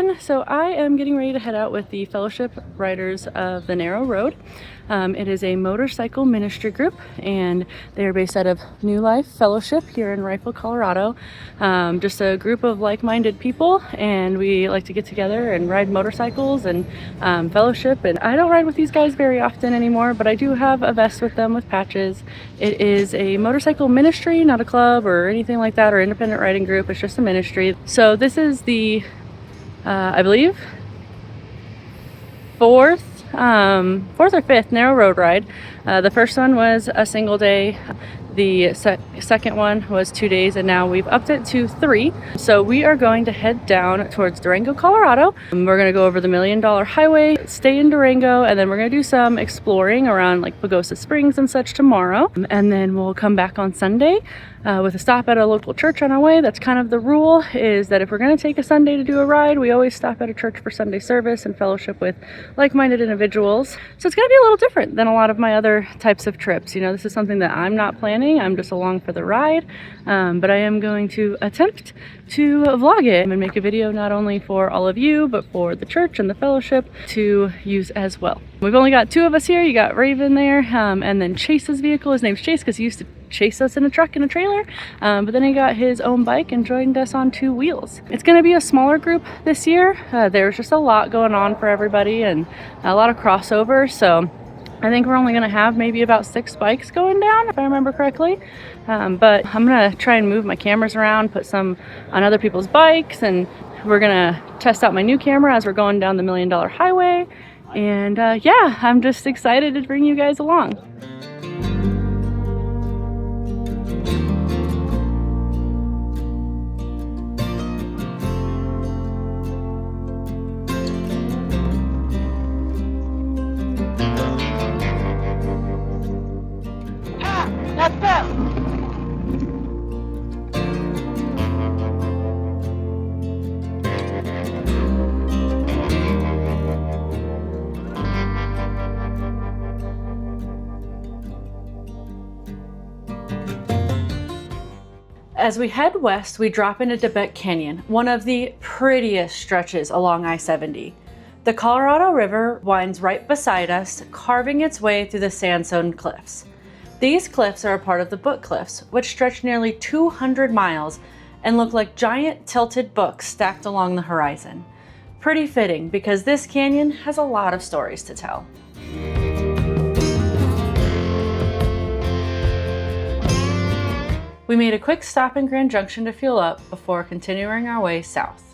everyone. So I am getting ready to head out with the Fellowship Riders of the Narrow Road. It is a motorcycle ministry group, and they are based out of New Life Fellowship here in Rifle, Colorado. Just a group of like-minded people, and we like to get together and ride motorcycles and fellowship. And I don't ride with these guys very often anymore, but I do have a vest with them with patches. It is a motorcycle ministry, not a club or anything like that, or independent riding group. It's just a ministry. So this is the I believe fourth or fifth narrow road ride. The first one was a single day. The second one was 2 days, and now we've upped it to 3. So we are going to head down towards Durango, Colorado. We're going to go over the $1 Million Highway, stay in Durango, and then we're going to do some exploring around like Pagosa Springs and such tomorrow. And then we'll come back on Sunday with a stop at a local church on our way. That's kind of the rule, is that if we're going to take a Sunday to do a ride, we always stop at a church for Sunday service and fellowship with like-minded individuals. So it's going to be a little different than a lot of my other types of trips. You know, this is something that I'm not planning. I'm just along for the ride, but I am going to attempt to vlog it and make a video not only for all of you, but for the church and the fellowship to use as well. We've only got 2 of us here. You got Raven there, and then Chase's vehicle. His name's Chase because he used to chase us in a truck and a trailer, but then he got his own bike and joined us on 2 wheels. It's going to be a smaller group this year. There's just a lot going on for everybody and a lot of crossover, so I think we're only going to have maybe about 6 bikes going down, if I remember correctly. But I'm going to try and move my cameras around, put some on other people's bikes, and we're going to test out my new camera as we're going down the $1 Million Highway. And yeah, I'm just excited to bring you guys along. As we head west, we drop into Tibet Canyon, one of the prettiest stretches along I-70. The Colorado River winds right beside us, carving its way through the sandstone cliffs. These cliffs are a part of the Book Cliffs, which stretch nearly 200 miles and look like giant tilted books stacked along the horizon. Pretty fitting, because this canyon has a lot of stories to tell. We made a quick stop in Grand Junction to fuel up before continuing our way south.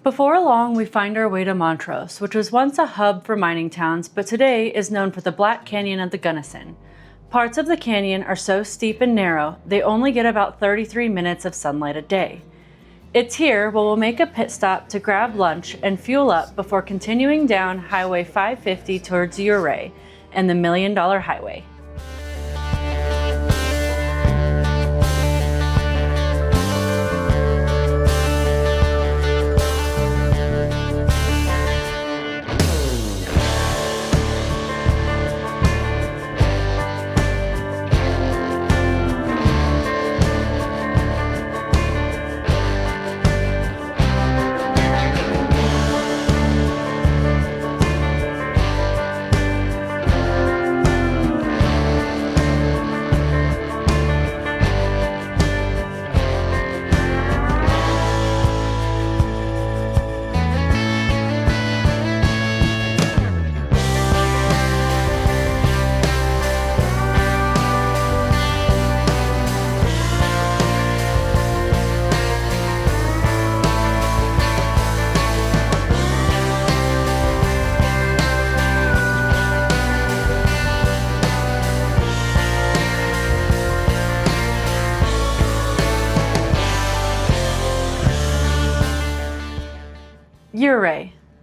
Before long, we find our way to Montrose, which was once a hub for mining towns, but today is known for the Black Canyon of the Gunnison. Parts of the canyon are so steep and narrow, they only get about 33 minutes of sunlight a day. It's here where we'll make a pit stop to grab lunch and fuel up before continuing down Highway 550 towards Ouray and the $1 Million Highway.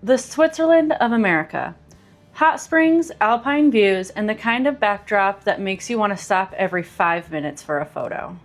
The Switzerland of America. Hot springs, alpine views, and the kind of backdrop that makes you want to stop every 5 minutes for a photo.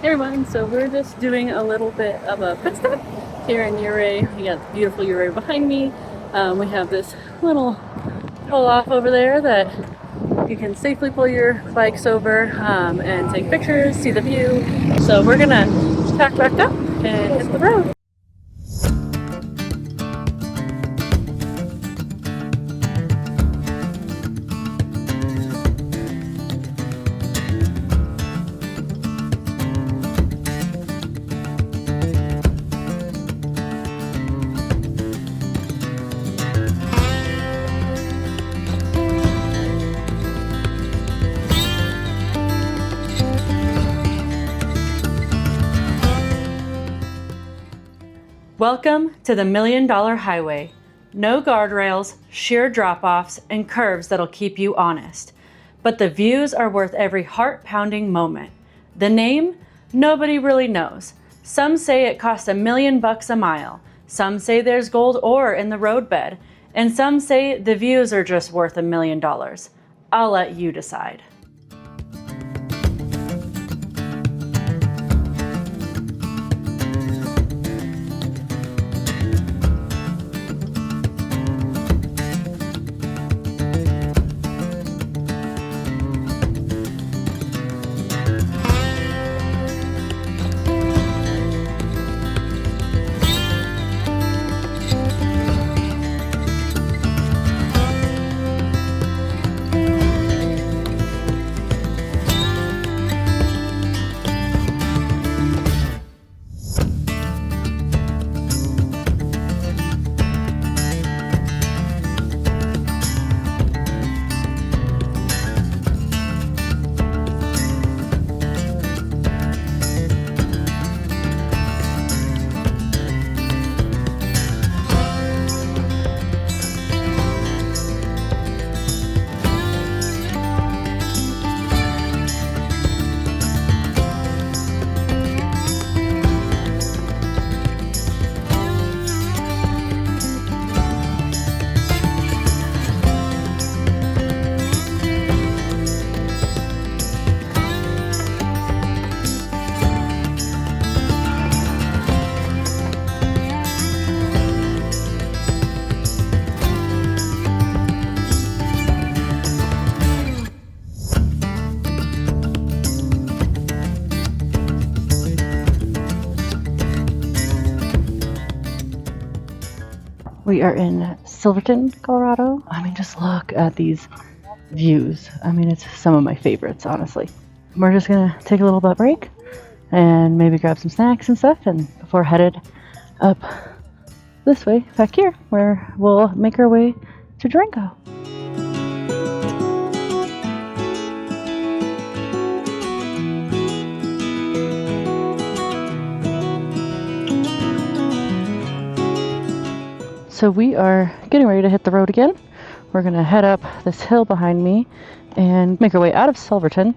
Hey everyone, so we're just doing a little bit of a pit stop here in Ouray. We got the beautiful Ouray behind me. We have this little pull off over there that you can safely pull your bikes over and take pictures, see the view. So we're gonna pack back up and hit the road. Welcome to the $1 Million Highway. No guardrails, sheer drop-offs, and curves that'll keep you honest. But the views are worth every heart-pounding moment. The name? Nobody really knows. Some say it costs $1 million a mile. Some say there's gold ore in the roadbed. And some say the views are just worth $1 million. I'll let you decide. We are in Silverton, Colorado. I mean, just look at these views. I mean, it's some of my favorites, honestly. We're just gonna take a little butt break and maybe grab some snacks and stuff, and before headed up this way, back here, where we'll make our way to Durango. So we are getting ready to hit the road again. We're gonna head up this hill behind me and make our way out of Silverton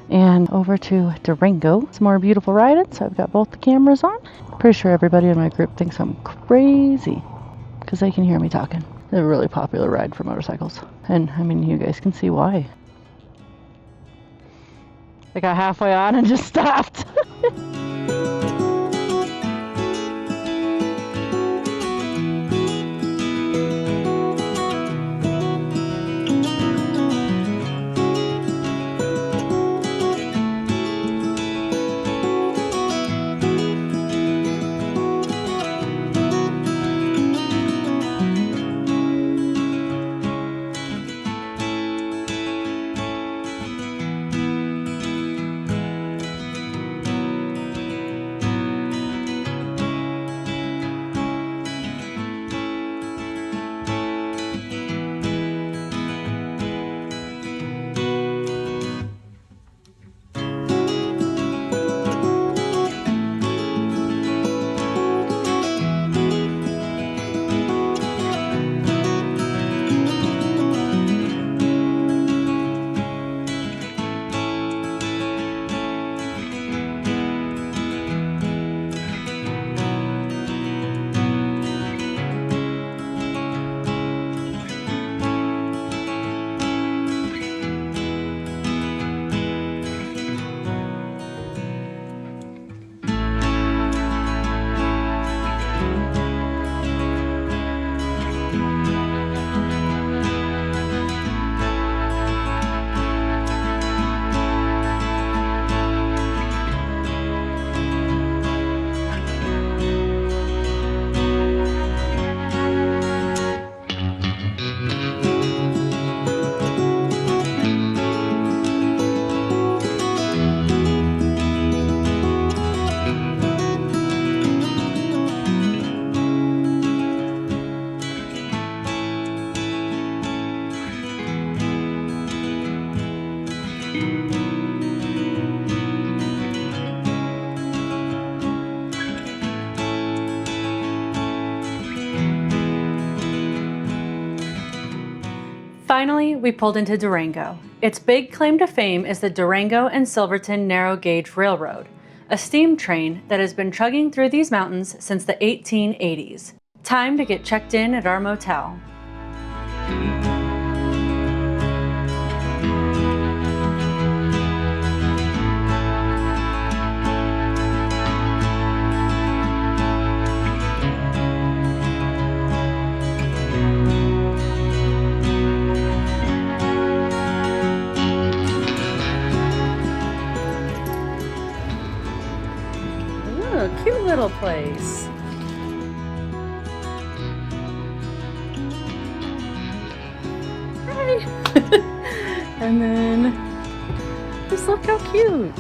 and over to Durango. Some more beautiful riding, so I've got both the cameras on. Pretty sure everybody in my group thinks I'm crazy because they can hear me talking. They're a really popular ride for motorcycles. And I mean, you guys can see why. I got halfway on and just stopped. Finally, we pulled into Durango. Its big claim to fame is the Durango and Silverton Narrow Gauge Railroad, a steam train that has been chugging through these mountains since the 1880s. Time to get checked in at our motel. Ooh, cute little place. Hi. And then just look how cute.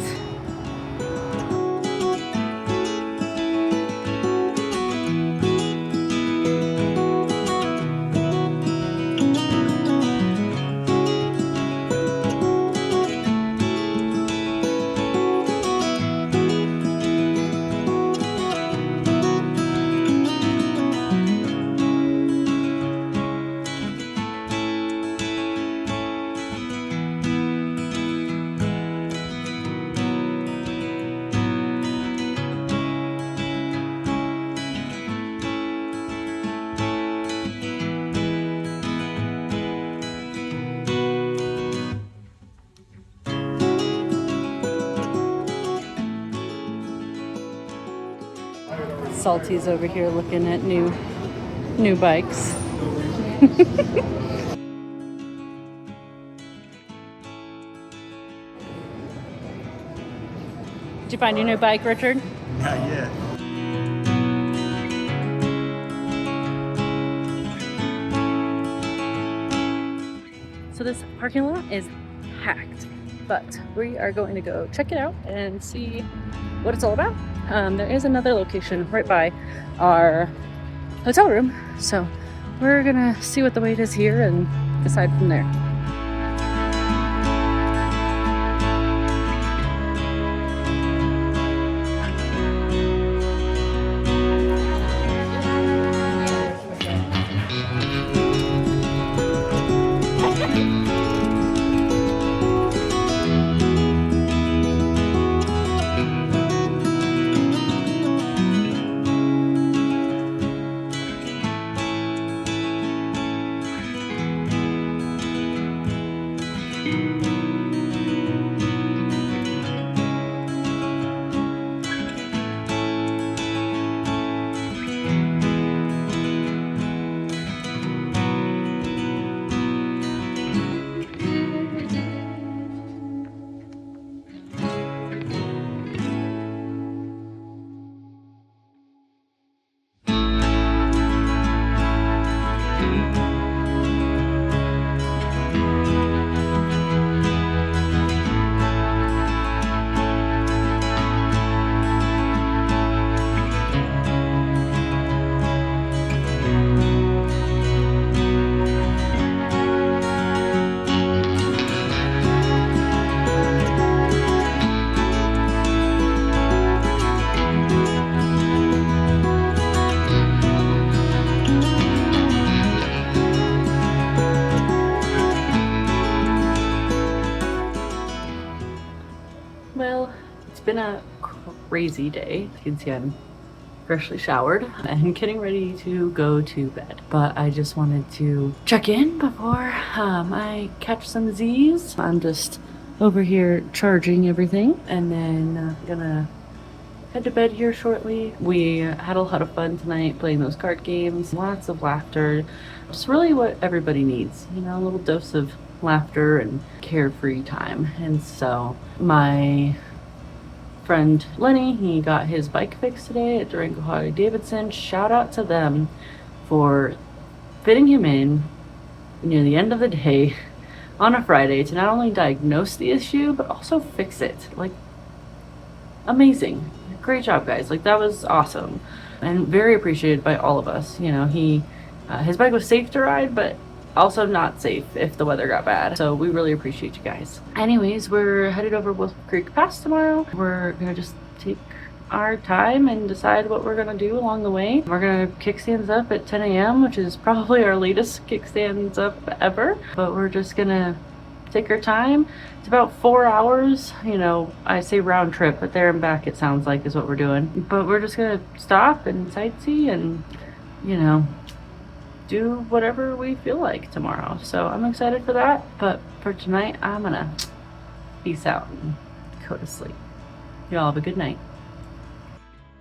Salty's over here looking at new bikes. Did you find your new bike, Richard? Not yet. So this parking lot is packed, but we are going to go check it out and see what it's all about. There is another location right by our hotel room, so we're gonna see what the wait is here and decide from there. Well, it's been a crazy day. You can see I'm freshly showered and getting ready to go to bed. But I just wanted to check in before I catch some Z's. I'm just over here charging everything and then gonna head to bed here shortly. We had a lot of fun tonight playing those card games. Lots of laughter. Just really what everybody needs, you know, a little dose of laughter and carefree time. And so my friend Lenny, he got his bike fixed today at Durango Harley-Davidson. Shout out to them for fitting him in near the end of the day on a Friday to not only diagnose the issue but also fix it. Like, amazing. Great job, guys. Like, that was awesome and very appreciated by all of us. You know, his bike was safe to ride, but also not safe if the weather got bad. So we really appreciate you guys. Anyways, we're headed over Wolf Creek Pass tomorrow. We're gonna just take our time and decide what we're gonna do along the way. We're gonna kickstands up at 10 a.m., which is probably our latest kickstands up ever, but we're just gonna take our time. It's about 4 hours, you know, I say round trip, but there and back it sounds like is what we're doing. But we're just gonna stop and sightsee and, you know, do whatever we feel like tomorrow. So I'm excited for that, but for tonight I'm gonna peace out and go to sleep. Y'all have a good night.